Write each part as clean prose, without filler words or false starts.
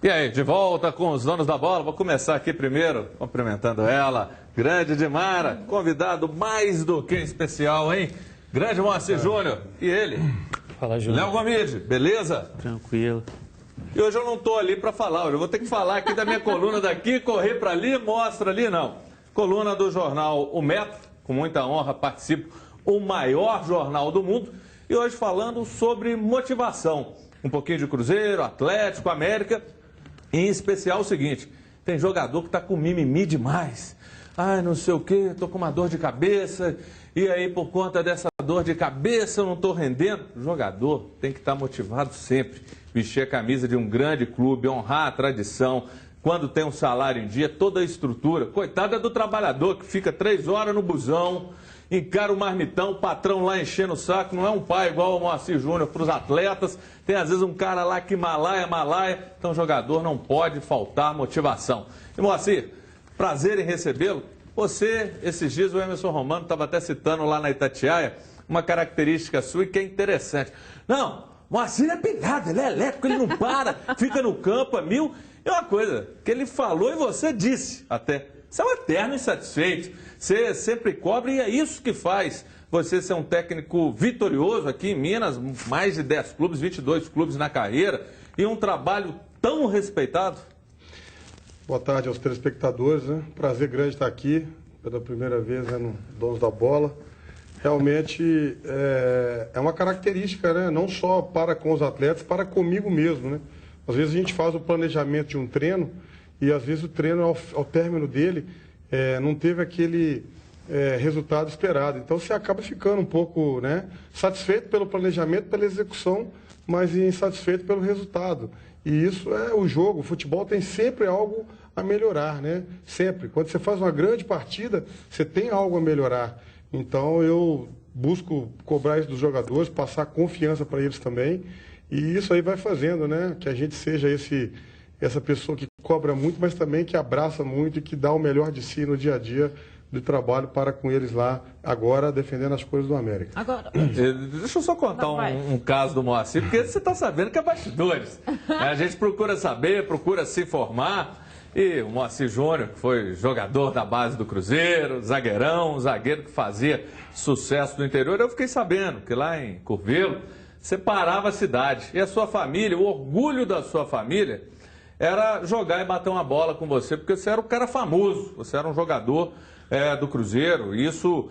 E aí, de volta com os donos da bola. Vou começar aqui primeiro cumprimentando ela, grande Edmara, convidado mais do que especial, hein? Grande Moacir Júnior. E ele? Fala, Júnior. Léo Gomide, beleza? Tranquilo. E hoje eu não estou ali para falar, hoje eu vou ter que falar aqui da minha coluna daqui, correr para ali, mostra ali, não. Coluna do jornal O Metro, com muita honra participo, o maior jornal do mundo. E hoje falando sobre motivação. Um pouquinho de Cruzeiro, Atlético, América. Em especial o seguinte, tem jogador que está com mimimi demais. Ai, não sei o quê, estou com uma dor de cabeça. E aí, por conta dessa dor de cabeça, eu não estou rendendo. O jogador tem que estar motivado sempre. Vestir a camisa de um grande clube, honrar a tradição. Quando tem um salário em dia, toda a estrutura. Coitada do trabalhador que fica 3 horas no busão, encara o marmitão, o patrão lá enchendo o saco. Não é um pai igual o Moacir Júnior para os atletas. Tem às vezes um cara lá que malaia. Então o jogador não pode faltar motivação. E Moacir, prazer em recebê-lo. Você, esses dias o Emerson Romano estava até citando lá na Itatiaia uma característica sua e que é interessante. Não, Moacir é pilhado, ele é elétrico, ele não para, fica no campo a mil. E uma coisa que ele falou e você disse até, você é um eterno insatisfeito, você sempre cobra e é isso que faz você ser um técnico vitorioso aqui em Minas, mais de 10 clubes, 22 clubes na carreira e um trabalho tão respeitado. Boa tarde aos telespectadores, né? Prazer grande estar aqui pela primeira vez, né, no Donos da Bola. Realmente é uma característica, né? Não só para com os atletas, para comigo mesmo, né? Às vezes a gente faz o planejamento de um treino e às vezes o treino, ao término dele, não teve aquele resultado esperado. Então você acaba ficando um pouco, né, satisfeito pelo planejamento, pela execução, mas insatisfeito pelo resultado. E isso é o jogo. O futebol tem sempre algo a melhorar, né? Sempre. Quando você faz uma grande partida, você tem algo a melhorar. Então eu busco cobrar isso dos jogadores, passar confiança para eles também. E isso aí vai fazendo, né? Que a gente seja essa pessoa que cobra muito, mas também que abraça muito e que dá o melhor de si no dia a dia do trabalho para com eles lá, agora defendendo as coisas do América. Agora, deixa eu só contar um caso do Moacir, porque você está sabendo que é bastidores. A gente procura saber, procura se informar. E o Moacir Júnior, que foi jogador da base do Cruzeiro, zagueirão, zagueiro que fazia sucesso no interior, eu fiquei sabendo que lá em Curvelo, separava a cidade. E a sua família, o orgulho da sua família, era jogar e bater uma bola com você, porque você era um cara famoso, você era um jogador do Cruzeiro, e isso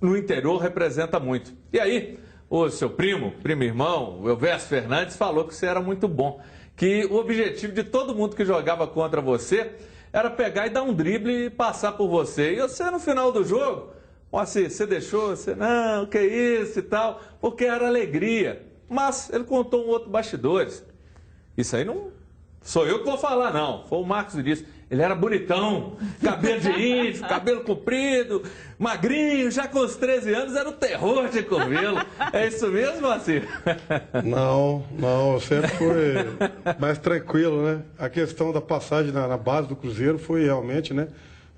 no interior representa muito. E aí, o seu primo irmão, o Elvésio Fernandes, falou que você era muito bom, que o objetivo de todo mundo que jogava contra você era pegar e dar um drible e passar por você. E você, no final do jogo, Moacir, você deixou, você, não, que isso e tal, porque era alegria. Mas ele contou um outro bastidores. Isso aí não sou eu que vou falar, não. Foi o Marcos que disse. Ele era bonitão, cabelo de índio, cabelo comprido, magrinho, já com os 13 anos era o terror de Curvelo. É isso mesmo, Moacir? Não, eu sempre fui mais tranquilo, né? A questão da passagem na base do Cruzeiro foi realmente, né?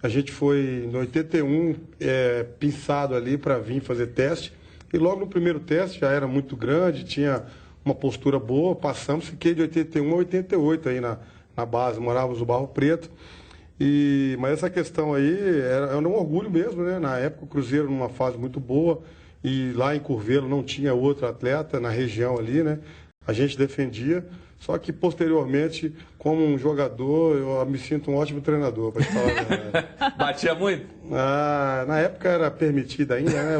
A gente foi em 81 pinçado ali para vir fazer teste. E logo no primeiro teste já era muito grande, tinha uma postura boa, passamos, fiquei de 81 a 88 aí na base, morávamos no Barro Preto. Mas essa questão aí era um orgulho mesmo, né? Na época o Cruzeiro numa fase muito boa e lá em Curvelo não tinha outro atleta na região ali, né? A gente defendia, só que posteriormente, como um jogador, eu me sinto um ótimo treinador, para te falar a verdade. Batia muito? Na época era permitido ainda, né?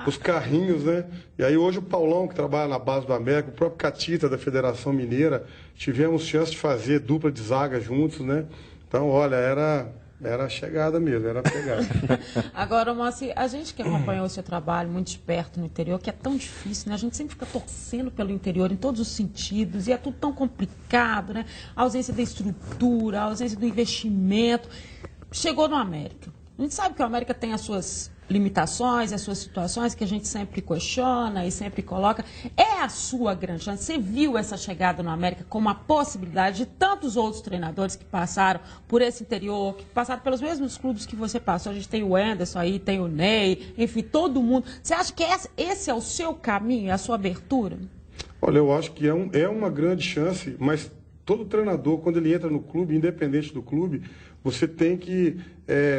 Os carrinhos, né? E aí hoje o Paulão, que trabalha na base do América, o próprio Catita da Federação Mineira, tivemos chance de fazer dupla de zaga juntos, né? Então, olha, era chegada mesmo, era pegada. Agora, Moacir, a gente que acompanhou o seu trabalho muito de perto no interior, que é tão difícil, né? A gente sempre fica torcendo pelo interior em todos os sentidos, e é tudo tão complicado, né? A ausência da estrutura, a ausência do investimento. Chegou no América. A gente sabe que o América tem as suas limitações, as suas situações que a gente sempre questiona e sempre coloca. É a sua grande chance. Você viu essa chegada no América como uma possibilidade de tantos outros treinadores que passaram por esse interior, que passaram pelos mesmos clubes que você passou. A gente tem o Anderson aí, tem o Ney, enfim, todo mundo. Você acha que esse é o seu caminho, a sua abertura? Olha, eu acho que é uma grande chance, mas todo treinador, quando ele entra no clube, independente do clube, você tem que...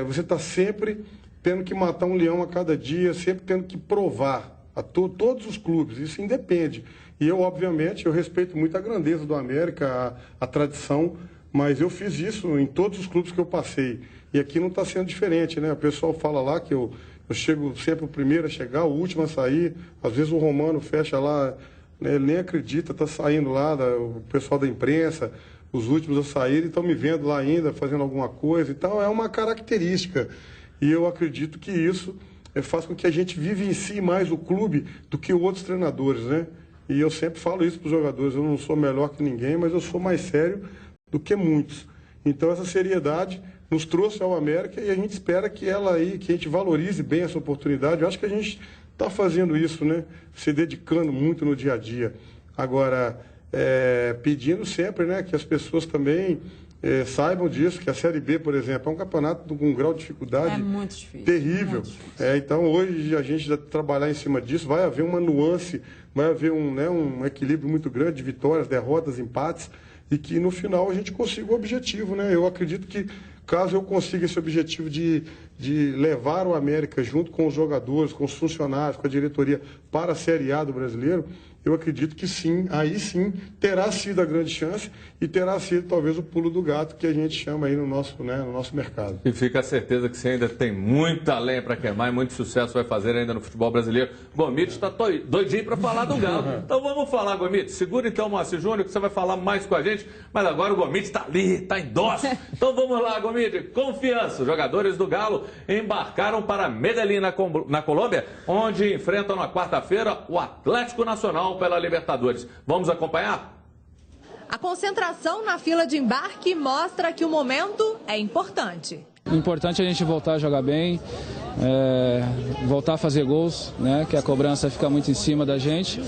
você está sempre tendo que matar um leão a cada dia, sempre tendo que provar a todos os clubes, isso independe. E eu, obviamente, eu respeito muito a grandeza do América, a tradição, mas eu fiz isso em todos os clubes que eu passei. E aqui não está sendo diferente, né? O pessoal fala lá que eu chego sempre o primeiro a chegar, o último a sair. Às vezes o Romano fecha lá, né? Ele nem acredita, está saindo lá, o pessoal da imprensa, os últimos a sair, estão me vendo lá ainda, fazendo alguma coisa. Então é uma característica. E eu acredito que isso faz com que a gente vivencie mais o clube do que outros treinadores, né? E eu sempre falo isso para os jogadores, eu não sou melhor que ninguém, mas eu sou mais sério do que muitos. Então essa seriedade nos trouxe ao América e a gente espera que que a gente valorize bem essa oportunidade. Eu acho que a gente está fazendo isso, né? Se dedicando muito no dia a dia. Agora, pedindo sempre, né, que as pessoas também saibam disso, que a Série B, por exemplo, é um campeonato com um grau de dificuldade muito difícil, terrível. Muito difícil. Então, hoje, a gente vai trabalhar em cima disso, vai haver uma nuance, vai haver um equilíbrio muito grande de vitórias, derrotas, empates, e que no final a gente consiga o objetivo, né? Eu acredito que, caso eu consiga esse objetivo de levar o América junto com os jogadores, com os funcionários, com a diretoria para a Série A do Brasileiro, eu acredito que sim, aí sim terá sido a grande chance e terá sido talvez o pulo do gato que a gente chama aí no nosso mercado. E fica a certeza que você ainda tem muita lenha para queimar e muito sucesso vai fazer ainda no futebol brasileiro. Gomides está doidinho para falar do Galo. Então vamos falar, Gomides. Segura então o Moacir Júnior que você vai falar mais com a gente, mas agora o Gomides está ali, está em dose. Então vamos lá, Gomides. Confiança. Os jogadores do Galo embarcaram para Medellín, na Colômbia, onde enfrentam na quarta-feira o Atlético Nacional pela Libertadores. Vamos acompanhar? A concentração na fila de embarque mostra que o momento é importante. O importante é a gente voltar a jogar bem, voltar a fazer gols, né? Que a cobrança fica muito em cima da gente.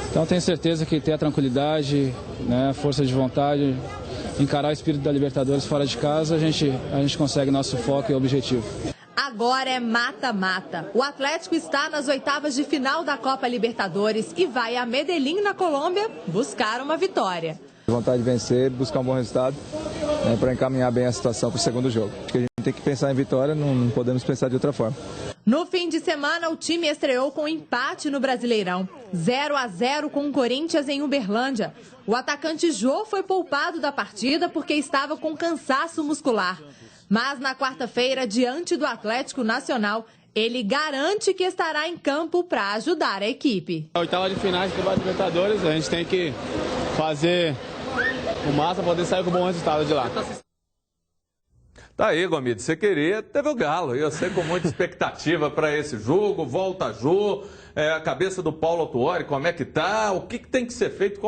Então tenho certeza que ter a tranquilidade, né? Força de vontade, encarar o espírito da Libertadores fora de casa, a gente consegue nosso foco e objetivo. Agora é mata-mata. O Atlético está nas oitavas de final da Copa Libertadores e vai a Medellín, na Colômbia, buscar uma vitória. Vontade de vencer, buscar um bom resultado, né, para encaminhar bem a situação para o segundo jogo. Acho que a gente tem que pensar em vitória, não podemos pensar de outra forma. No fim de semana, o time estreou com empate no Brasileirão. 0-0 com o Corinthians em Uberlândia. O atacante Jô foi poupado da partida porque estava com cansaço muscular. Mas na quarta-feira, diante do Atlético Nacional, ele garante que estará em campo para ajudar a equipe. A oitava de finais do Libertadores, a gente tem que fazer o máximo para poder sair com um bom resultado de lá. Tá aí, Gomides, você queria, teve o Galo. Eu sei com muita expectativa para esse jogo, volta a jogo, a cabeça do Paulo Autuori, como é que tá, o que tem que ser feito,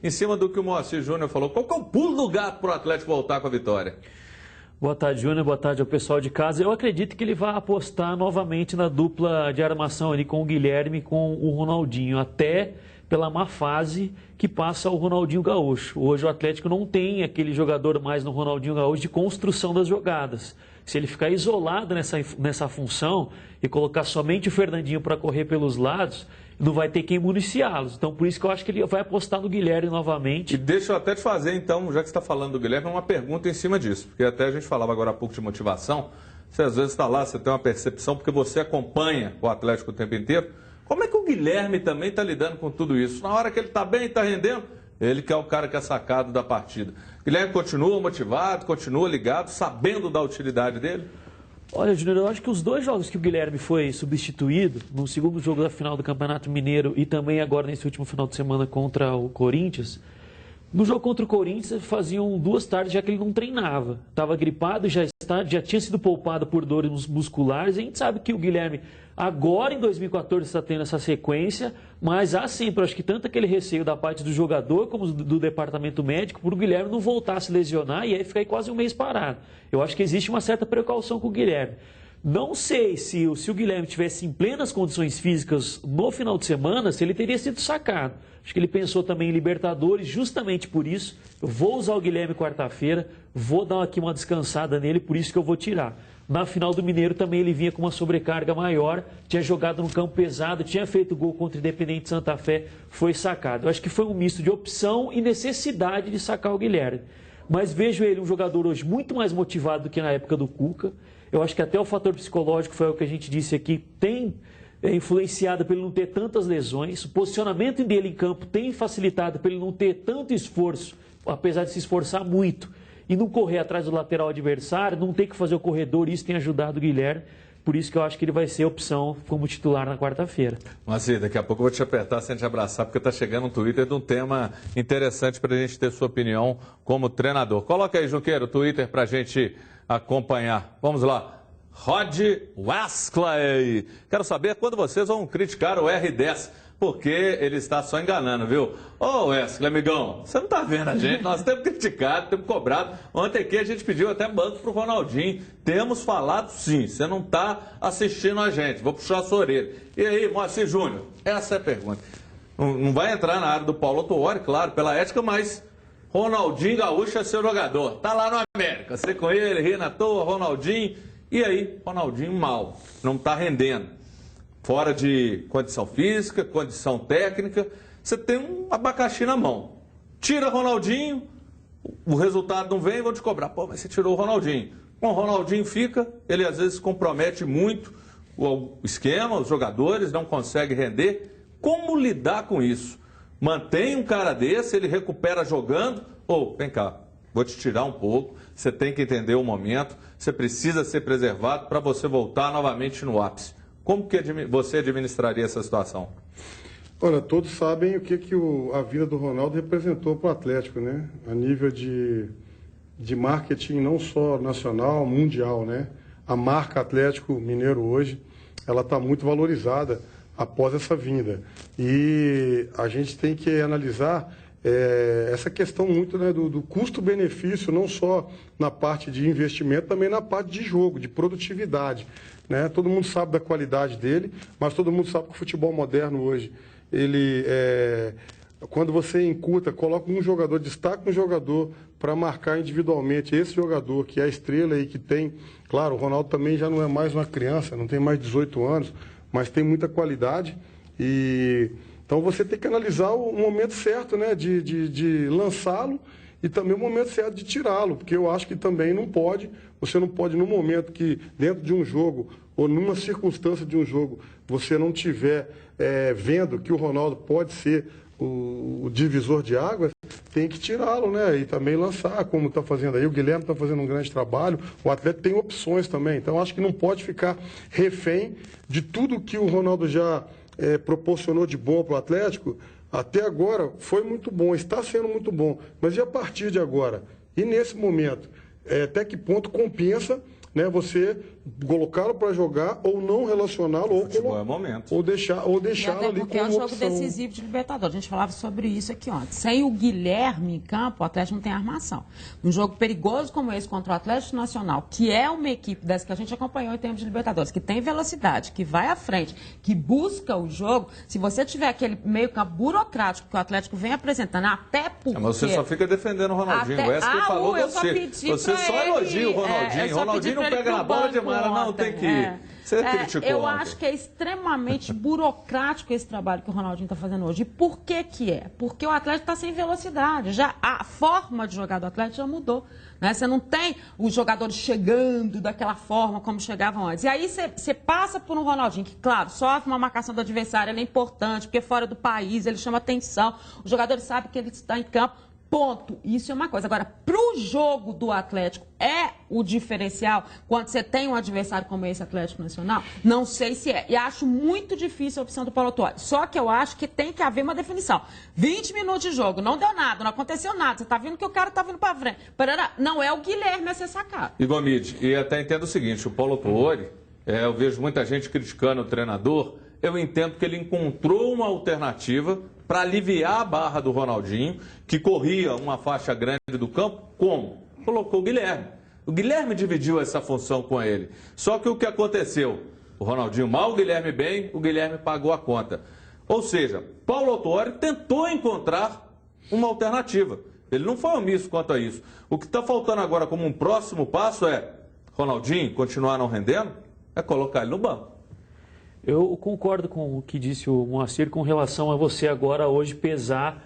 em cima do que o Moacir Júnior falou, qual que é o pulo do gato para o Atlético voltar com a vitória? Boa tarde, Júnior. Boa tarde ao pessoal de casa. Eu acredito que ele vai apostar novamente na dupla de armação ali com o Guilherme e com o Ronaldinho, até pela má fase que passa o Ronaldinho Gaúcho. Hoje o Atlético não tem aquele jogador mais no Ronaldinho Gaúcho de construção das jogadas. Se ele ficar isolado nessa função e colocar somente o Fernandinho para correr pelos lados, não vai ter quem municiá-los. Então, por isso que eu acho que ele vai apostar no Guilherme novamente. E deixa eu até te fazer, então, já que você está falando do Guilherme, uma pergunta em cima disso. Porque até a gente falava agora há pouco de motivação. Você às vezes está lá, você tem uma percepção, porque você acompanha o Atlético o tempo inteiro. Como é que o Guilherme também está lidando com tudo isso? Na hora que ele está bem, está rendendo, ele que é o cara que é sacado da partida. O Guilherme continua motivado, continua ligado, sabendo da utilidade dele? Olha, Júnior, eu acho que os dois jogos que o Guilherme foi substituído, no segundo jogo da final do Campeonato Mineiro e também agora nesse último final de semana contra o Corinthians, no jogo contra o Corinthians faziam 2 tardes já que ele não treinava. Estava gripado, já tinha sido poupado por dores musculares. A gente sabe que o Guilherme agora em 2014 está tendo essa sequência, mas há sempre, acho que tanto aquele receio da parte do jogador como do departamento médico por o Guilherme não voltar a se lesionar e aí ficar aí quase um mês parado. Eu acho que existe uma certa precaução com o Guilherme. Não sei se o Guilherme tivesse em plenas condições físicas no final de semana, se ele teria sido sacado. Acho que ele pensou também em Libertadores, justamente por isso. Eu vou usar o Guilherme quarta-feira, vou dar aqui uma descansada nele, por isso que eu vou tirar. Na final do Mineiro também ele vinha com uma sobrecarga maior, tinha jogado no campo pesado, tinha feito gol contra o Independente Santa Fé, foi sacado. Eu acho que foi um misto de opção e necessidade de sacar o Guilherme. Mas vejo ele um jogador hoje muito mais motivado do que na época do Cuca. Eu acho que até o fator psicológico, foi o que a gente disse aqui, tem influenciado para ele não ter tantas lesões. O posicionamento dele em campo tem facilitado para ele não ter tanto esforço, apesar de se esforçar muito, e não correr atrás do lateral adversário, não ter que fazer o corredor. Isso tem ajudado o Guilherme. Por isso que eu acho que ele vai ser opção como titular na quarta-feira. Mas daqui a pouco eu vou te apertar sem te abraçar, porque está chegando um Twitter de um tema interessante para a gente ter sua opinião como treinador. Coloca aí, Junqueiro, o Twitter para a gente acompanhar. Vamos lá. Rod Wesley. Quero saber quando vocês vão criticar o R10, porque ele está só enganando, viu? Ô Wesley, amigão, você não está vendo a gente? Nós temos criticado, temos cobrado. Ontem aqui a gente pediu até banco para o Ronaldinho. Temos falado sim, você não está assistindo a gente. Vou puxar a sua orelha. E aí, Moacir Júnior? Essa é a pergunta. Não vai entrar na área do Paulo Autuori, claro, pela ética, mas Ronaldinho Gaúcho é seu jogador. Tá lá no América. Você com ele, ri na toa, Ronaldinho. E aí, Ronaldinho mal. Não está rendendo. Fora de condição física, condição técnica, você tem um abacaxi na mão. Tira Ronaldinho, o resultado não vem, vão te cobrar. Pô, mas você tirou o Ronaldinho. Com o Ronaldinho fica, ele às vezes compromete muito o esquema, os jogadores não conseguem render. Como lidar com isso? Mantém um cara desse, ele recupera jogando, ou, vem cá, vou te tirar um pouco, você tem que entender o momento, você precisa ser preservado para você voltar novamente no ápice. Como que você administraria essa situação? Olha, todos sabem o que a vida do Ronaldo representou para o Atlético, né? A nível de marketing não só nacional, mundial, né? A marca Atlético Mineiro hoje, ela está muito valorizada após essa vinda. E a gente tem que analisar essa questão muito, né, do custo-benefício, não só na parte de investimento, também na parte de jogo, de produtividade. Né? Todo mundo sabe da qualidade dele, mas todo mundo sabe que o futebol moderno hoje, ele quando você encurta, coloca um jogador, destaca um jogador para marcar individualmente esse jogador, que é a estrela e que tem, claro, o Ronaldo também já não é mais uma criança, não tem mais 18 anos, mas tem muita qualidade e então você tem que analisar o momento certo, né, de lançá-lo e também o momento certo de tirá-lo, porque eu acho que também você não pode no momento que dentro de um jogo ou numa circunstância de um jogo você não tiver vendo que o Ronaldo pode ser o divisor de águas, tem que tirá-lo, né, e também lançar, como está fazendo aí. O Guilherme está fazendo um grande trabalho, o Atlético tem opções também, então acho que não pode ficar refém de tudo que o Ronaldo já proporcionou de bom para o Atlético. Até agora foi muito bom, está sendo muito bom, mas e a partir de agora? E nesse momento, até que ponto compensa, né, você colocá-lo para jogar ou não relacioná-lo ou deixá-lo ali como é um jogo opção. decisivo de Libertadores. A gente falava sobre isso aqui ontem. Sem o Guilherme em campo, o Atlético não tem armação. Um jogo perigoso como esse contra o Atlético Nacional, que é uma equipe dessa que a gente acompanhou em termos de Libertadores, que tem velocidade, que vai à frente, que busca o jogo, se você tiver aquele meio campo burocrático que o Atlético vem apresentando, até porque... Mas você só fica defendendo o Ronaldinho. O Wesley falou você só elogia o Ronaldinho. O Ronaldinho não pega na bola demais. Não, tem que ir. Você criticou eu ontem. acho que é extremamente burocrático esse trabalho que o Ronaldinho está fazendo hoje. E por que que é? Porque o Atlético está sem velocidade. Já a forma de jogar do Atlético já mudou. Né? Você não tem os jogadores chegando daquela forma como chegavam antes. E aí você passa por um Ronaldinho que, claro, sofre uma marcação do adversário, ele é importante, porque fora do país, ele chama atenção. Os jogadores sabem que ele está em campo. Ponto. Isso é uma coisa. Agora, para o jogo do Atlético, é o diferencial quando você tem um adversário como esse Atlético Nacional? Não sei se é. E acho muito difícil a opção do Paulo Autuori. Só que eu acho que tem que haver uma definição. 20 minutos de jogo, não deu nada, não aconteceu nada. Você está vendo que o cara está vindo para frente. Não é o Guilherme a ser sacado. E Gomide, e até entendo o seguinte, o Paulo Autuori, eu vejo muita gente criticando o treinador, eu entendo que ele encontrou uma alternativa para aliviar a barra do Ronaldinho, que corria uma faixa grande do campo. Como? Colocou o Guilherme. O Guilherme dividiu essa função com ele. Só que o que aconteceu? O Ronaldinho mal, o Guilherme bem, o Guilherme pagou a conta. Ou seja, Paulo Autuori tentou encontrar uma alternativa. Ele não foi omisso quanto a isso. O que está faltando agora como um próximo passo é Ronaldinho continuar não rendendo, é colocar ele no banco. Eu concordo com o que disse o Moacir com relação a você agora hoje pesar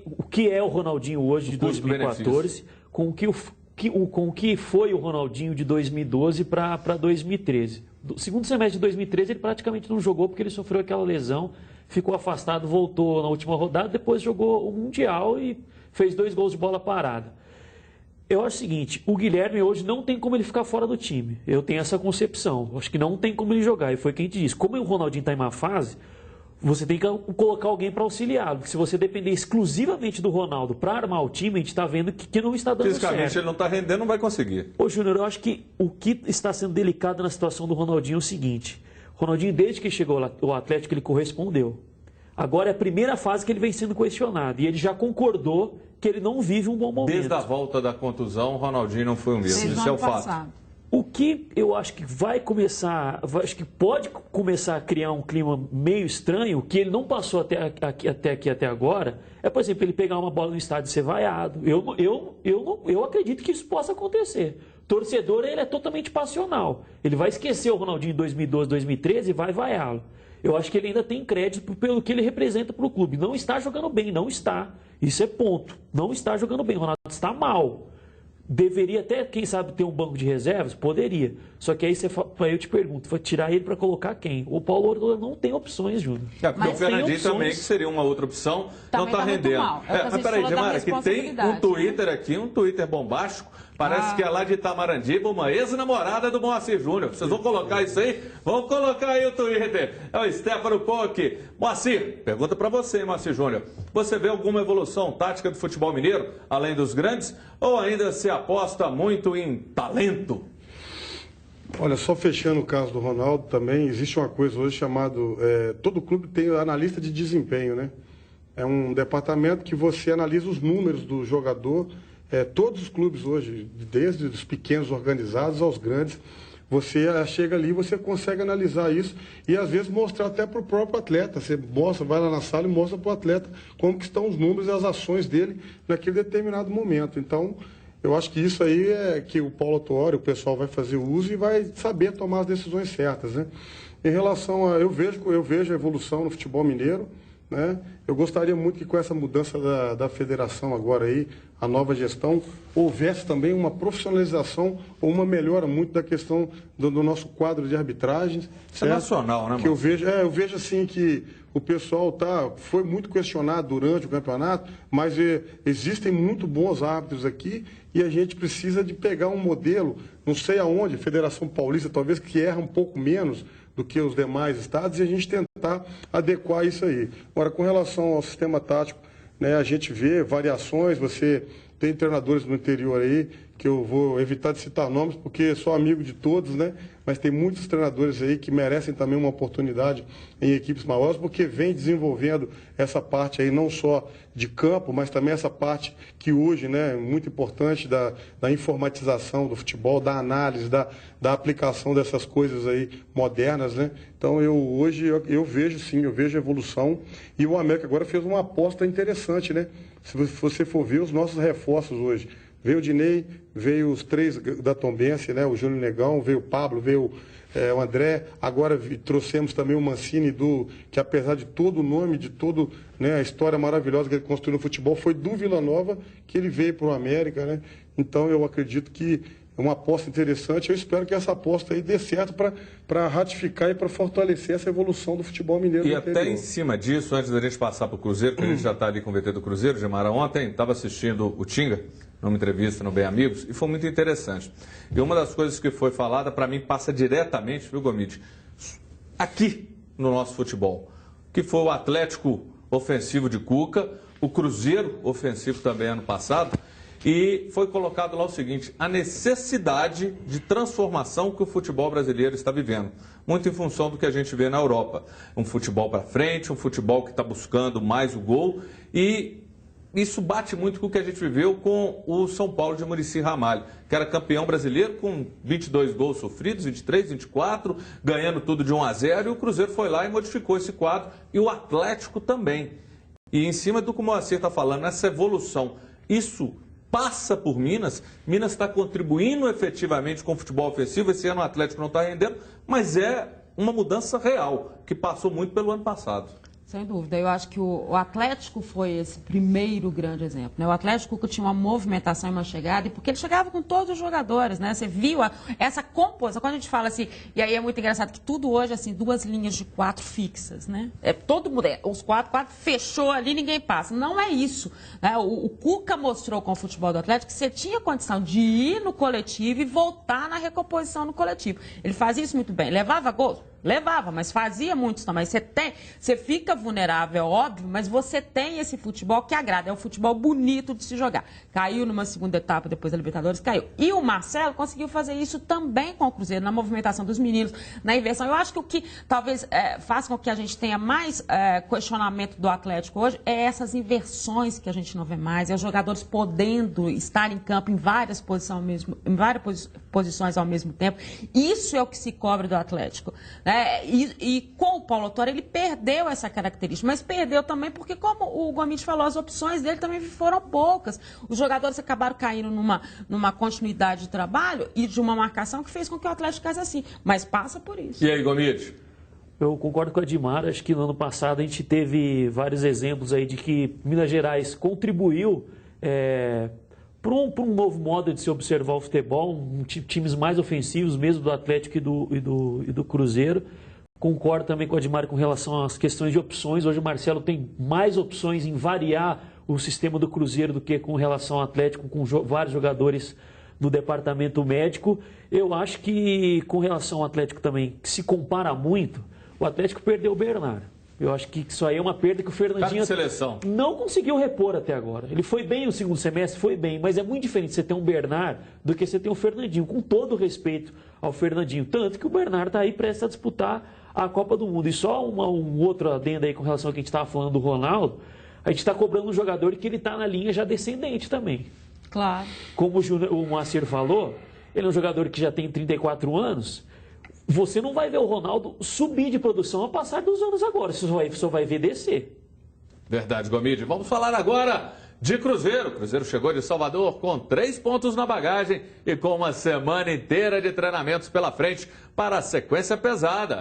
o que é o Ronaldinho hoje de 2014 com o que foi o Ronaldinho de 2012 para 2013. No segundo semestre de 2013 ele praticamente não jogou porque ele sofreu aquela lesão, ficou afastado, voltou na última rodada, depois jogou o Mundial e fez 2 gols de bola parada. Eu acho o seguinte, o Guilherme hoje não tem como ele ficar fora do time. Eu tenho essa concepção. Eu acho que não tem como ele jogar. E foi quem te disse. Como o Ronaldinho está em má fase, você tem que colocar alguém para auxiliá-lo. Porque se você depender exclusivamente do Ronaldo para armar o time, a gente está vendo que não está dando certo. Fisicamente ele não está rendendo, não vai conseguir. Ô Júnior, eu acho que o que está sendo delicado na situação do Ronaldinho é o seguinte. O Ronaldinho, desde que chegou ao Atlético, ele correspondeu. Agora é a primeira fase que ele vem sendo questionado. E ele já concordou que ele não vive um bom momento. Desde a volta da contusão, o Ronaldinho não foi o mesmo. Isso é o fato. O que eu acho que vai começar, acho que pode começar a criar um clima meio estranho, que ele não passou até agora, é, por exemplo, ele pegar uma bola no estádio e ser vaiado. Eu acredito que isso possa acontecer. Torcedor, ele é totalmente passional. Ele vai esquecer o Ronaldinho em 2012, 2013 e vai vaiá-lo. Eu acho que ele ainda tem crédito pelo que ele representa para o clube. Não está jogando bem, não está. Isso é ponto. Não está jogando bem. O Ronaldo está mal. Deveria até, quem sabe, ter um banco de reservas? Poderia. Só que aí eu te pergunto, vai tirar ele para colocar quem? O Paulo Autuori não tem opções, Júnior. Porque o Fernandinho também, que seria uma outra opção, não está rendendo. Mas peraí, Gemara, que tem um Twitter aqui, um Twitter bombástico, parece que é lá de Itamarandiba, uma ex-namorada do Moacir Júnior. Vocês vão colocar isso aí? Vão colocar aí o Twitter. É o Stefano Poc. Moacir, pergunta para você, Moacir Júnior. Você vê alguma evolução tática do futebol mineiro, além dos grandes, ou ainda se aposta muito em talento? Olha, só fechando o caso do Ronaldo também, existe uma coisa hoje chamada... todo clube tem analista de desempenho, né? É um departamento que você analisa os números do jogador. Todos os clubes hoje, desde os pequenos organizados aos grandes, você chega ali e você consegue analisar isso e às vezes mostrar até para o próprio atleta. Você mostra, vai lá na sala e mostra para o atleta como que estão os números e as ações dele naquele determinado momento. Então, eu acho que isso aí é que o Paulo Autuori, o pessoal vai fazer uso e vai saber tomar as decisões certas, né? Em relação a... Eu vejo a evolução no futebol mineiro, né? Eu gostaria muito que com essa mudança da federação agora aí, a nova gestão, houvesse também uma profissionalização ou uma melhora muito da questão do nosso quadro de arbitragens. Isso é nacional, né, que eu vejo assim que o pessoal foi muito questionado durante o campeonato, mas existem muito bons árbitros aqui e a gente precisa de pegar um modelo, não sei aonde, Federação Paulista talvez, que erra um pouco menos do que os demais estados, e a gente tentar adequar isso aí. Agora, com relação ao sistema tático, né, a gente vê variações, você tem treinadores no interior aí, que eu vou evitar de citar nomes, porque sou amigo de todos, né? Mas tem muitos treinadores aí que merecem também uma oportunidade em equipes maiores, porque vem desenvolvendo essa parte aí, não só de campo, mas também essa parte que hoje, né, é muito importante da informatização do futebol, da análise, da aplicação dessas coisas aí modernas, né? Então, hoje eu vejo sim, eu vejo evolução, e o América agora fez uma aposta interessante, né? Se você for ver os nossos reforços hoje, veio o Dinei, veio os 3 da Tombense, né? O Júnior Negão, veio o Pablo, veio o André. Agora trouxemos também o Mancini, que apesar de todo o nome, de toda, né, a história maravilhosa que ele construiu no futebol, foi do Vila Nova que ele veio para o América, né? Então eu acredito que é uma aposta interessante. Eu espero que essa aposta aí dê certo para ratificar e para fortalecer essa evolução do futebol mineiro. E até em cima disso, antes da gente passar para o Cruzeiro, que a gente já está ali com o VT do Cruzeiro, Gemara, ontem estava assistindo o Tinga, numa entrevista no Bem Amigos, e foi muito interessante. E uma das coisas que foi falada, para mim, passa diretamente, viu, Gomide, aqui no nosso futebol, que foi o Atlético ofensivo de Cuca, o Cruzeiro ofensivo também ano passado, e foi colocado lá o seguinte: a necessidade de transformação que o futebol brasileiro está vivendo, muito em função do que a gente vê na Europa. Um futebol para frente, um futebol que está buscando mais o gol, e isso bate muito com o que a gente viveu com o São Paulo de Muricy Ramalho, que era campeão brasileiro com 22 gols sofridos, 23, 24, ganhando tudo de 1-0, e o Cruzeiro foi lá e modificou esse quadro, e o Atlético também. E em cima do que o Moacir está falando, essa evolução, isso passa por Minas. Minas está contribuindo efetivamente com o futebol ofensivo, esse ano o Atlético não está rendendo, mas é uma mudança real, que passou muito pelo ano passado. Sem dúvida. Eu acho que o Atlético foi esse primeiro grande exemplo, né? O Atlético que tinha uma movimentação e uma chegada, e porque ele chegava com todos os jogadores, né? Você viu essa composição, quando a gente fala assim, e aí é muito engraçado que tudo hoje, assim, 2 linhas de 4 fixas, né? Todo mundo, os 4 fechou ali, ninguém passa. Não é isso, né? O Cuca mostrou com o futebol do Atlético que você tinha condição de ir no coletivo e voltar na recomposição no coletivo. Ele fazia isso muito bem. Levava gols? Levava, mas fazia muitos também. Você fica vulnerável, é óbvio, mas você tem esse futebol que agrada. É um futebol bonito de se jogar. Caiu numa segunda etapa, depois da Libertadores, caiu. E o Marcelo conseguiu fazer isso também com o Cruzeiro, na movimentação dos meninos, na inversão. Eu acho que o que talvez faça com que a gente tenha mais questionamento do Atlético hoje é essas inversões que a gente não vê mais, é os jogadores podendo estar em campo em várias posições ao mesmo tempo. Isso é o que se cobra do Atlético, né? E com o Paulo Autuori ele perdeu essa característica, mas perdeu também porque, como o Gomide falou, as opções dele também foram poucas. Os jogadores acabaram caindo numa continuidade de trabalho e de uma marcação que fez com que o Atlético ficasse assim, mas passa por isso. E aí, Gomide? Eu concordo com a Edmar, acho que no ano passado a gente teve vários exemplos aí de que Minas Gerais contribuiu para um novo modo de se observar o futebol, times mais ofensivos, mesmo do Atlético e do Cruzeiro. Concordo também com a Edmar com relação às questões de opções. Hoje o Marcelo tem mais opções em variar o sistema do Cruzeiro do que com relação ao Atlético, com vários jogadores no departamento médico. Eu acho que com relação ao Atlético também, que se compara muito, o Atlético perdeu o Bernardo. Eu acho que isso aí é uma perda que o Fernandinho não conseguiu repor até agora. Ele foi bem no segundo semestre, foi bem, mas é muito diferente você ter um Bernard do que você ter um Fernandinho, com todo o respeito ao Fernandinho. Tanto que o Bernard está aí prestes a disputar a Copa do Mundo. E só um outro adendo aí com relação ao que a gente estava falando do Ronaldo, a gente está cobrando um jogador que ele está na linha já descendente também. Claro. Como o Moacir falou, ele é um jogador que já tem 34 anos. Você não vai ver o Ronaldo subir de produção ao passar dos anos agora. Você só vai ver descer. Verdade, Gomide. Vamos falar agora de Cruzeiro. O Cruzeiro chegou de Salvador com 3 pontos na bagagem e com uma semana inteira de treinamentos pela frente para a sequência pesada.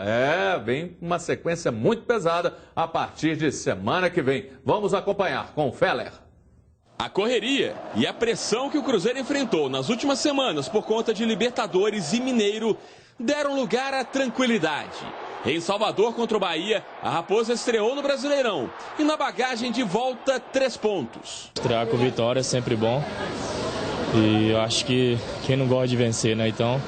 Vem uma sequência muito pesada a partir de semana que vem. Vamos acompanhar com o Feller. A correria e a pressão que o Cruzeiro enfrentou nas últimas semanas por conta de Libertadores e Mineiro deram lugar à tranquilidade. Em Salvador contra o Bahia, a Raposa estreou no Brasileirão e na bagagem de volta 3 pontos. Estrear com vitória é sempre bom e eu acho que quem não gosta de vencer, né? Então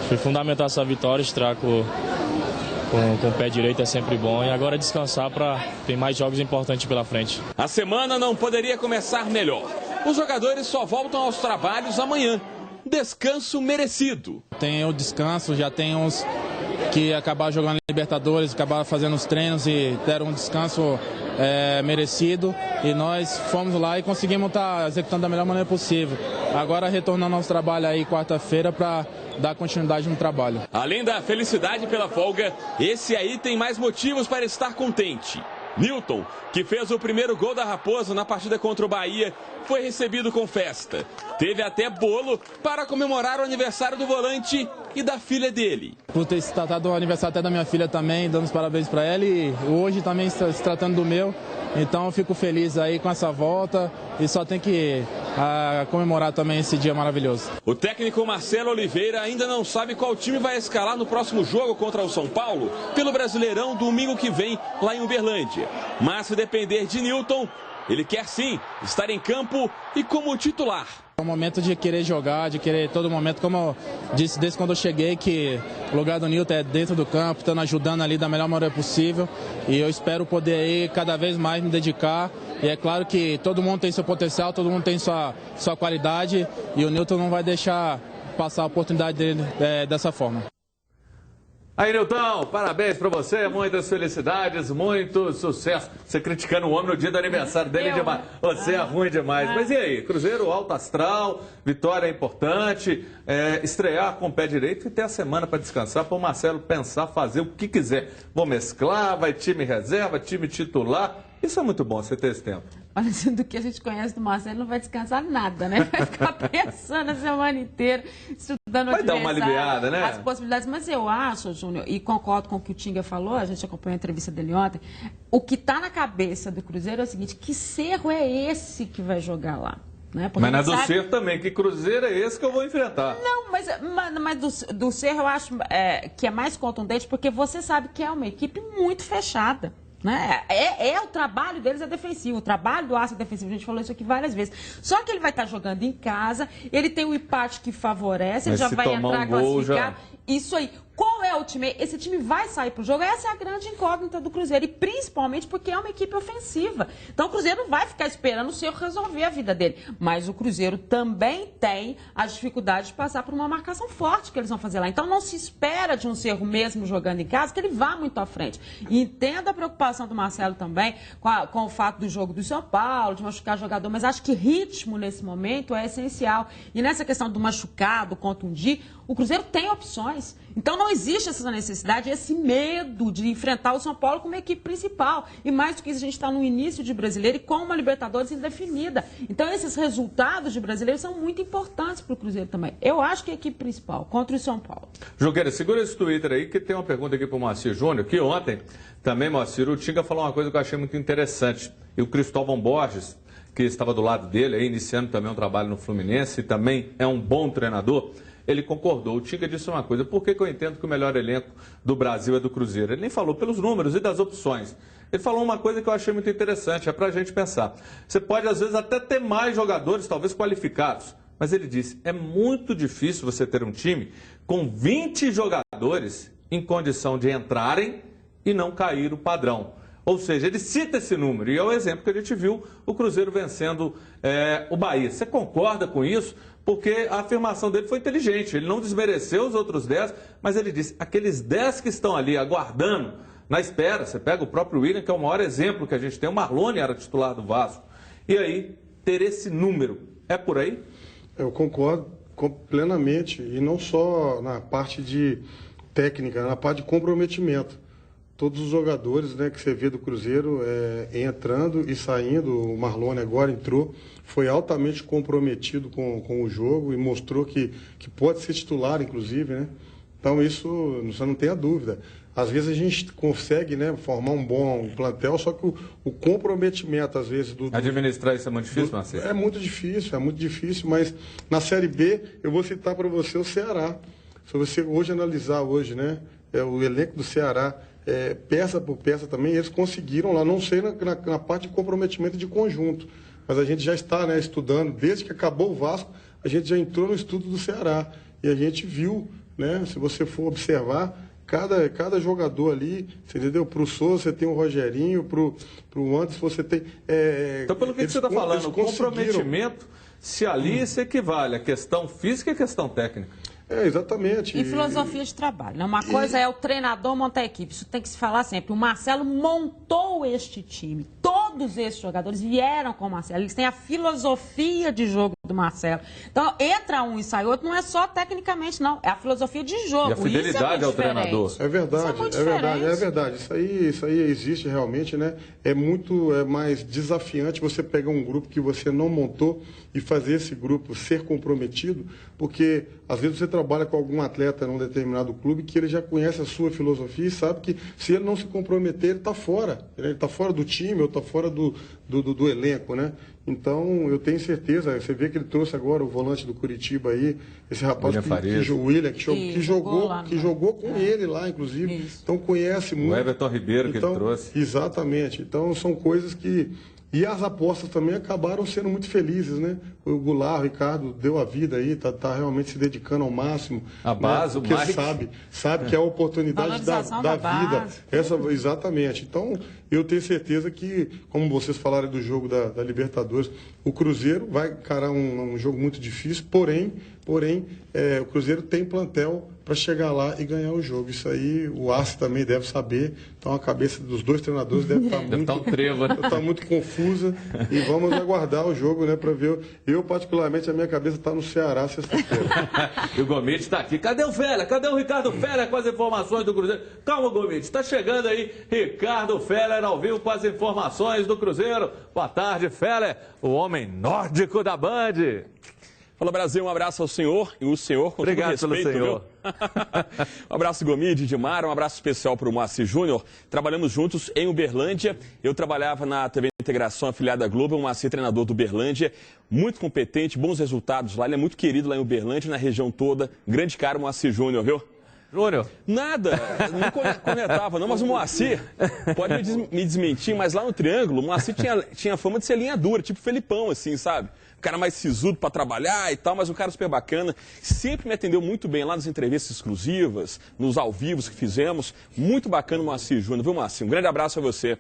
foi fundamental essa vitória, estrear com o pé direito é sempre bom e agora descansar para ter mais jogos importantes pela frente. A semana não poderia começar melhor. Os jogadores só voltam aos trabalhos amanhã. Descanso merecido. Tem o descanso, já tem uns que acabaram jogando Libertadores, acabaram fazendo os treinos e deram um descanso merecido. E nós fomos lá e conseguimos estar executando da melhor maneira possível. Agora retornando ao trabalho aí quarta-feira para dar continuidade no trabalho. Além da felicidade pela folga, esse aí tem mais motivos para estar contente. Nilton, que fez o primeiro gol da Raposa na partida contra o Bahia, foi recebido com festa. Teve até bolo para comemorar o aniversário do volante e da filha dele. Por ter se tratado do aniversário até da minha filha também, dando os parabéns para ela e hoje também se tratando do meu. Então eu fico feliz aí com essa volta e só tem que comemorar também esse dia maravilhoso. O técnico Marcelo Oliveira ainda não sabe qual time vai escalar no próximo jogo contra o São Paulo pelo Brasileirão domingo que vem lá em Uberlândia. Mas se depender de Nilton, ele quer sim estar em campo e como titular. É o momento de querer jogar, de querer todo momento, como eu disse desde quando eu cheguei, que o lugar do Nilton é dentro do campo, estando ajudando ali da melhor maneira possível. E eu espero poder aí cada vez mais me dedicar. E é claro que todo mundo tem seu potencial, todo mundo tem sua qualidade e o Nilton não vai deixar passar a oportunidade dele dessa forma. Aí, Nilton, parabéns pra você, muitas felicidades, muito sucesso. Você criticando o homem no dia do aniversário dele demais. Você é ruim demais. Mas e aí, Cruzeiro alto astral, vitória é importante, estrear com o pé direito e ter a semana para descansar, para o Marcelo pensar, fazer o que quiser. Vou mesclar, vai time reserva, time titular. Isso é muito bom, você ter esse tempo. Olha, do que a gente conhece do Marcelo, não vai descansar nada, né? Vai ficar pensando a semana inteira, estudando vai dar uma aliviada, né? As possibilidades. Mas eu acho, Júnior, e concordo com o que o Tinga falou, a gente acompanhou a entrevista dele ontem, o que está na cabeça do Cruzeiro é o seguinte, que Cerro é esse que vai jogar lá? Né? Mas na do Cerro também, que Cruzeiro é esse que eu vou enfrentar? Não, mas do Cerro eu acho que é mais contundente, porque você sabe que é uma equipe muito fechada. Né? O trabalho deles é defensivo, o trabalho do Aço é defensivo, a gente falou isso aqui várias vezes. Só que ele vai estar jogando em casa, ele tem o empate que favorece, mas ele já vai entrar classificar. Já... Isso aí. Qual é o time? Esse time vai sair para o jogo? Essa é a grande incógnita do Cruzeiro, e principalmente porque é uma equipe ofensiva. Então o Cruzeiro não vai ficar esperando o Cerro resolver a vida dele. Mas o Cruzeiro também tem as dificuldades de passar por uma marcação forte que eles vão fazer lá. Então não se espera de um Cerro mesmo jogando em casa que ele vá muito à frente. E entendo a preocupação do Marcelo também com o fato do jogo do São Paulo, de machucar jogador, mas acho que ritmo nesse momento é essencial. E nessa questão do machucado, contundir, o Cruzeiro tem opções. Então não existe essa necessidade, esse medo de enfrentar o São Paulo como equipe principal. E mais do que isso, a gente está no início de Brasileiro e com uma Libertadores indefinida. Então esses resultados de Brasileiro são muito importantes para o Cruzeiro também. Eu acho que é a equipe principal, contra o São Paulo. Jogueira, segura esse Twitter aí, que tem uma pergunta aqui para o Moacir Júnior, que ontem também, Moacir, o Tinga falou uma coisa que eu achei muito interessante. E o Cristóvão Borges, que estava do lado dele, aí, iniciando também um trabalho no Fluminense, e também é um bom treinador, ele concordou. O Tinga disse uma coisa: por que eu entendo que o melhor elenco do Brasil é do Cruzeiro? Ele nem falou pelos números e das opções. Ele falou uma coisa que eu achei muito interessante, é para a gente pensar. Você pode, às vezes, até ter mais jogadores, talvez qualificados, mas ele disse, é muito difícil você ter um time com 20 jogadores em condição de entrarem e não cair o padrão. Ou seja, ele cita esse número, e é o exemplo que a gente viu o Cruzeiro vencendo o Bahia. Você concorda com isso? Porque a afirmação dele foi inteligente, ele não desmereceu os outros 10, mas ele disse, aqueles 10 que estão ali aguardando, na espera, você pega o próprio William, que é o maior exemplo que a gente tem, o Marlone era titular do Vasco, e aí, ter esse número, é por aí? Eu concordo plenamente, e não só na parte de técnica, na parte de comprometimento. Todos os jogadores, né, que você vê do Cruzeiro entrando e saindo, o Marlone agora entrou, foi altamente comprometido com o jogo e mostrou que pode ser titular, inclusive, né? Então isso, você não tem a dúvida. Às vezes a gente consegue, né, formar um bom plantel, só que o comprometimento, às vezes... Administrar isso é muito difícil, Marcelo? É muito difícil, mas na Série B, eu vou citar para você o Ceará. Se você hoje analisar, né, o elenco do Ceará, peça por peça também, eles conseguiram lá, não sei na parte de comprometimento de conjunto, mas a gente já está, né, estudando, desde que acabou o Vasco, a gente já entrou no estudo do Ceará, e a gente viu, né, se você for observar, cada jogador ali, você entendeu? Para o Souza você tem o Rogerinho, para o Anderson você tem... então, pelo que você está falando, o comprometimento, se ali se equivale a questão física e a questão técnica. Exatamente. E filosofia de trabalho. Né? Uma coisa é o treinador montar a equipe, isso tem que se falar sempre. O Marcelo montou este time. Todos esses jogadores vieram com o Marcelo. Eles têm a filosofia de jogo do Marcelo. Então, entra um e sai outro, não é só tecnicamente, não. É a filosofia de jogo. E a fidelidade ao treinador. É verdade. Isso aí existe realmente, né? É mais desafiante você pegar um grupo que você não montou e fazer esse grupo ser comprometido, porque às vezes você trabalha com algum atleta num determinado clube que ele já conhece a sua filosofia e sabe que se ele não se comprometer, ele está fora. Ele está fora do time ou está fora do elenco, né? Então, eu tenho certeza, você vê que ele trouxe agora o volante do Curitiba aí, esse rapaz William, que jogou com ele lá, inclusive. Isso. Então, conhece muito. O Everton Ribeiro que ele trouxe. Exatamente. Então, são coisas que... E as apostas também acabaram sendo muito felizes, né? O Goulart, o Ricardo, deu a vida aí, tá realmente se dedicando ao máximo. A base, né? Porque sabe que é a oportunidade da vida. Exatamente. Então, Eu tenho certeza que, como vocês falaram do jogo da Libertadores, o Cruzeiro vai encarar um jogo muito difícil, porém o Cruzeiro tem plantel para chegar lá e ganhar o jogo. Isso aí o Arce também deve saber. Então a cabeça dos dois treinadores deve estar muito confusa. E vamos aguardar o jogo, né, para ver. Eu, particularmente, a minha cabeça está no Ceará sexta-feira. E o Gomide está aqui. Cadê o Fera? Cadê o Ricardo Fera com as informações do Cruzeiro? Calma, Gomide. Está chegando aí Ricardo Fera ao vivo com as informações do Cruzeiro. Boa tarde, Fera, o homem nórdico da Band. Fala, Brasil, um abraço ao senhor e o senhor com Obrigado todo respeito, pelo senhor. Um abraço, Gomide, Edmar, um abraço especial para o Moacir Júnior. Trabalhamos juntos em Uberlândia. Eu trabalhava na TV Integração, afiliada à Globo. O Moacir, treinador do Uberlândia, muito competente, bons resultados lá. Ele é muito querido lá em Uberlândia, na região toda. Grande cara, o Moacir Júnior, viu? Júnior? Nada, não conectava não, mas o Moacir, pode me desmentir, mas lá no Triângulo, o Moacir tinha fama de ser linha dura, tipo Felipão, assim, sabe? O cara mais sisudo para trabalhar e tal, mas um cara super bacana. Sempre me atendeu muito bem lá nas entrevistas exclusivas, nos ao vivos que fizemos. Muito bacana o Moacir Júnior, viu, Moacir? Um grande abraço a você.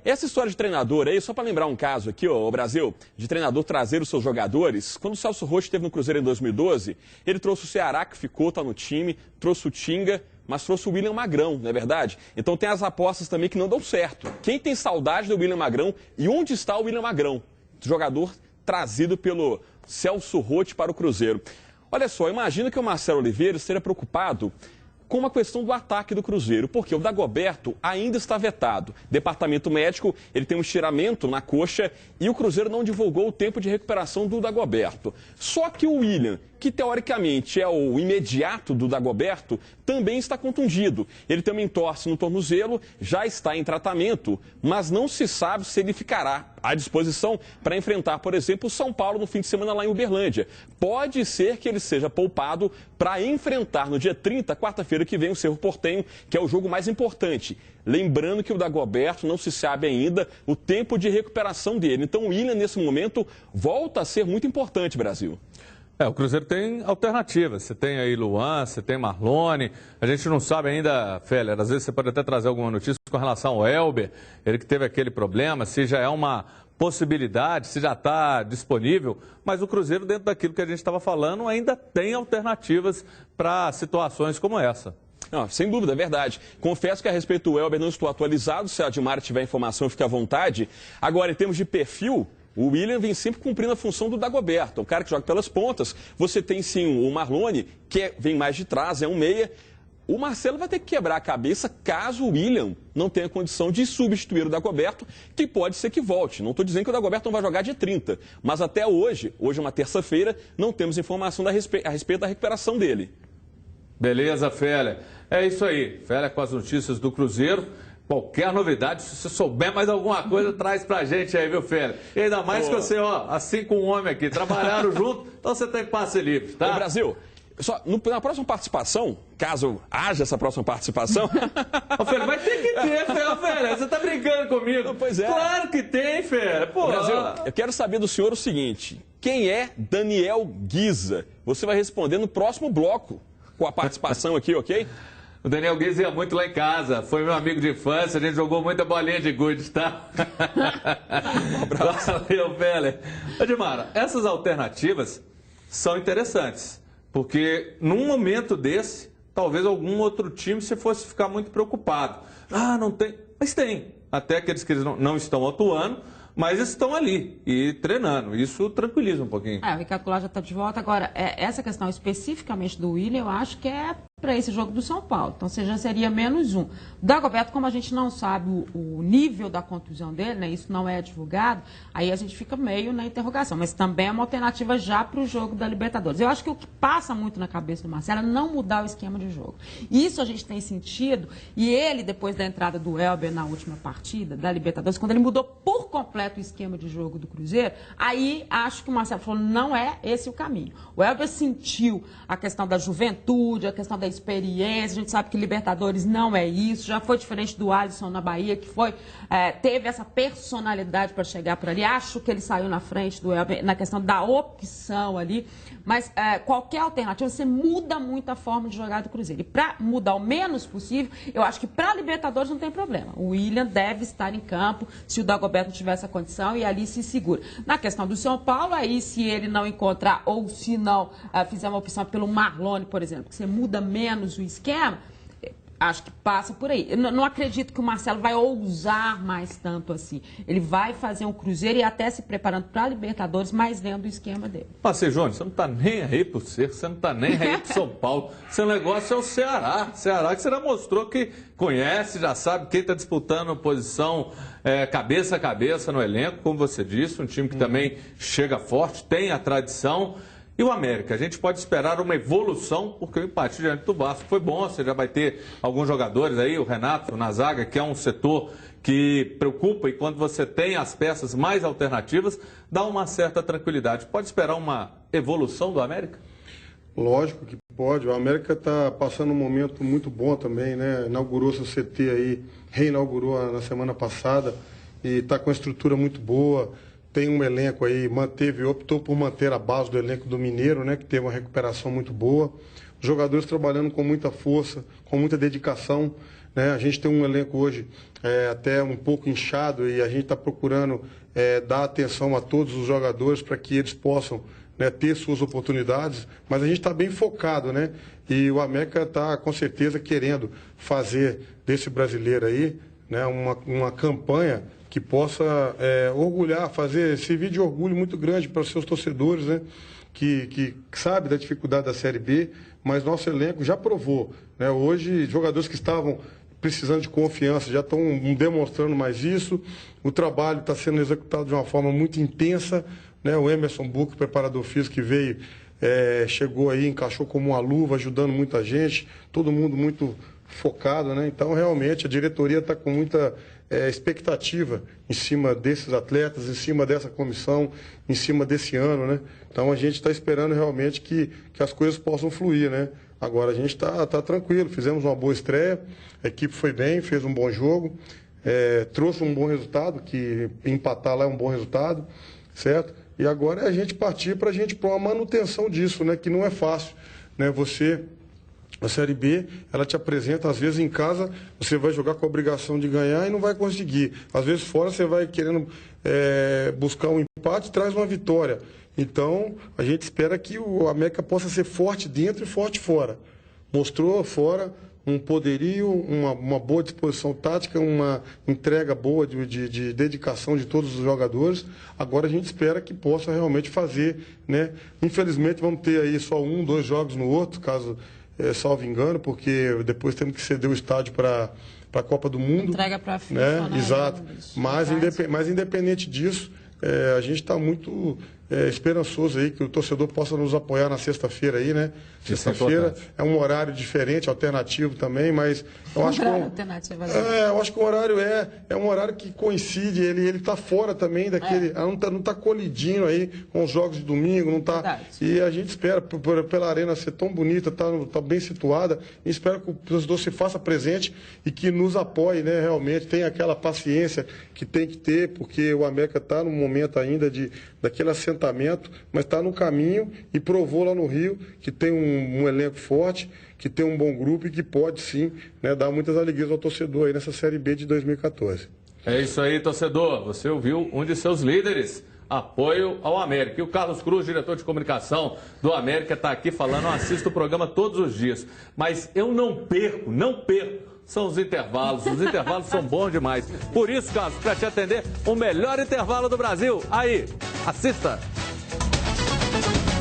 Essa história de treinador aí, só para lembrar um caso aqui, ó, o Brasil, de treinador trazer os seus jogadores. Quando o Celso Roth esteve no Cruzeiro em 2012, ele trouxe o Ceará, que ficou, tá no time, trouxe o Tinga, mas trouxe o William Magrão, não é verdade? Então tem as apostas também que não dão certo. Quem tem saudade do William Magrão e onde está o William Magrão? Jogador trazido pelo Celso Roth para o Cruzeiro. Olha só, imagina que o Marcelo Oliveira esteja preocupado com uma questão do ataque do Cruzeiro, porque o Dagoberto ainda está vetado. Departamento médico, ele tem um estiramento na coxa e o Cruzeiro não divulgou o tempo de recuperação do Dagoberto. Só que o William, que teoricamente é o imediato do Dagoberto, também está contundido. Ele tem uma entorse no tornozelo, já está em tratamento, mas não se sabe se ele ficará à disposição para enfrentar, por exemplo, o São Paulo no fim de semana lá em Uberlândia. Pode ser que ele seja poupado para enfrentar no dia 30, quarta-feira que vem, o Cerro Porteño, que é o jogo mais importante. Lembrando que o Dagoberto não se sabe ainda o tempo de recuperação dele. Então o William, nesse momento, volta a ser muito importante, Brasil. O Cruzeiro tem alternativas. Você tem aí Luan, você tem Marlone. A gente não sabe ainda, Feller, às vezes você pode até trazer alguma notícia com relação ao Elber, ele que teve aquele problema, se já é uma possibilidade, se já está disponível. Mas o Cruzeiro, dentro daquilo que a gente estava falando, ainda tem alternativas para situações como essa. Não, sem dúvida, é verdade. Confesso que a respeito do Elber não estou atualizado. Se a Admar tiver informação, fique à vontade. Agora, em termos de perfil, o William vem sempre cumprindo a função do Dagoberto, o cara que joga pelas pontas. Você tem sim o Marlone, que vem mais de trás, é um meia. O Marcelo vai ter que quebrar a cabeça caso o William não tenha condição de substituir o Dagoberto, que pode ser que volte. Não estou dizendo que o Dagoberto não vai jogar dia 30, mas até hoje é uma terça-feira, não temos informação a respeito da recuperação dele. Beleza, Félia. É isso aí. Félia com as notícias do Cruzeiro. Qualquer novidade, se você souber mais alguma coisa, traz pra gente aí, viu, Félia? E ainda mais que você, assim com um homem aqui, trabalharam junto, então você tem passe livre, tá? Ô, Brasil, na próxima participação, caso haja essa próxima participação... Ô, Félia, vai ter que ter, Félia, você tá brincando comigo? Pois é. Claro que tem, Félia. Pô, Brasil, eu quero saber do senhor o seguinte, quem é Daniel Guiza? Você vai responder no próximo bloco, com a participação aqui, ok? O Daniel Guiza ia muito lá em casa, foi meu amigo de infância, a gente jogou muita bolinha de gude, tá? Um abraço. Valeu, Félia. Edmara, essas alternativas são interessantes, porque num momento desse, talvez algum outro time se fosse ficar muito preocupado. Ah, não tem, mas tem. Até aqueles que não estão atuando, mas estão ali e treinando. Isso tranquiliza um pouquinho. O Ricardo Goulart já está de volta. Agora, essa questão especificamente do William, eu acho que é para esse jogo do São Paulo. Então, já seria -1. Dagoberto, como a gente não sabe o nível da contusão dele, né, isso não é divulgado, aí a gente fica meio na interrogação. Mas também é uma alternativa já para o jogo da Libertadores. Eu acho que o que passa muito na cabeça do Marcelo é não mudar o esquema de jogo. Isso a gente tem sentido. E ele, depois da entrada do Elber na última partida da Libertadores, quando ele mudou por completo o esquema de jogo do Cruzeiro, aí acho que o Marcelo falou, não é esse o caminho. O Elber sentiu a questão da juventude, a questão da experiência, a gente sabe que Libertadores não é isso, já foi diferente do Alisson na Bahia, que teve essa personalidade para chegar por ali. Acho que ele saiu na frente do Elber na questão da opção ali, mas qualquer alternativa, você muda muito a forma de jogar do Cruzeiro. E para mudar o menos possível, eu acho que para Libertadores não tem problema. O William deve estar em campo, se o Dagoberto não tiver essa condição, e ali se segura. Na questão do São Paulo, aí se ele não encontrar, ou se não fizer uma opção pelo Marlone, por exemplo, que você muda menos o esquema, acho que passa por aí. Eu não acredito que o Marcelo vai ousar mais tanto assim. Ele vai fazer um Cruzeiro e até se preparando para a Libertadores, mais dentro do esquema dele. Mas, Júnior, você não está nem aí pro Cerco, você não está nem aí pro São Paulo. Seu negócio é o Ceará. Ceará que você já mostrou que conhece, já sabe quem está disputando posição cabeça a cabeça no elenco, como você disse, um time que também chega forte, tem a tradição. E o América, a gente pode esperar uma evolução, porque o empate diante do Vasco foi bom, você já vai ter alguns jogadores aí, o Renato na zaga, que é um setor que preocupa, e quando você tem as peças mais alternativas, dá uma certa tranquilidade. Pode esperar uma evolução do América? Lógico que pode, o América está passando um momento muito bom também, né? Inaugurou seu CT aí, reinaugurou na semana passada, e está com uma estrutura muito boa. Tem um elenco aí, optou por manter a base do elenco do Mineiro, né, que teve uma recuperação muito boa. Os jogadores trabalhando com muita força, com muita dedicação, né? A gente tem um elenco hoje até um pouco inchado e a gente está procurando dar atenção a todos os jogadores para que eles possam, né, ter suas oportunidades, mas a gente está bem focado, né? E o América está com certeza querendo fazer desse brasileiro aí, né, uma campanha que possa orgulhar, servir de orgulho muito grande para os seus torcedores, né? Que sabe da dificuldade da Série B, mas nosso elenco já provou, né? Hoje, jogadores que estavam precisando de confiança já estão demonstrando mais isso, o trabalho está sendo executado de uma forma muito intensa, né? O Emerson Buch, preparador físico que veio, chegou aí, encaixou como uma luva, ajudando muita gente, todo mundo muito focado, né? Então, realmente, a diretoria está com muita expectativa em cima desses atletas, em cima dessa comissão, em cima desse ano, né? Então, a gente está esperando realmente que as coisas possam fluir, né? Agora, a gente está tranquilo, fizemos uma boa estreia, a equipe foi bem, fez um bom jogo, trouxe um bom resultado, que empatar lá é um bom resultado, certo? E agora é a gente partir para uma manutenção disso, né? Que não é fácil, né? A Série B, ela te apresenta, às vezes em casa, você vai jogar com a obrigação de ganhar e não vai conseguir. Às vezes fora você vai querendo buscar um empate e traz uma vitória. Então, a gente espera que o América possa ser forte dentro e forte fora. Mostrou fora um poderio, uma boa disposição tática, uma entrega boa de dedicação de todos os jogadores. Agora a gente espera que possa realmente fazer, né? Infelizmente vamos ter aí só 1, 2 jogos no outro, caso... salvo engano, porque depois temos que ceder o estádio para a Copa do Mundo. Entrega para a FIFA, né? Exato. Mas independente disso, a gente está muito esperançoso aí que o torcedor possa nos apoiar na sexta-feira aí, né? Sexta-feira é um horário diferente, alternativo também, mas eu acho que eu acho que o horário é um horário que coincide, ele está fora também daquele, não está colidindo aí com os jogos de domingo, não tá. E a gente espera pela arena ser tão bonita, tá bem situada, e espero que o torcedor se faça presente e que nos apoie, né? Realmente tenha aquela paciência que tem que ter, porque o América está no momento ainda daquele assentamento, mas está no caminho e provou lá no Rio que tem um elenco forte, que tem um bom grupo e que pode sim, né, dar muitas alegrias ao torcedor aí nessa Série B de 2014. É isso aí, torcedor. Você ouviu um de seus líderes. Apoio ao América. E o Carlos Cruz, diretor de comunicação do América, está aqui falando, eu assisto o programa todos os dias. Mas eu não perco. São os intervalos são bons demais. Por isso, Carlos, para te atender, o melhor intervalo do Brasil. Aí, assista!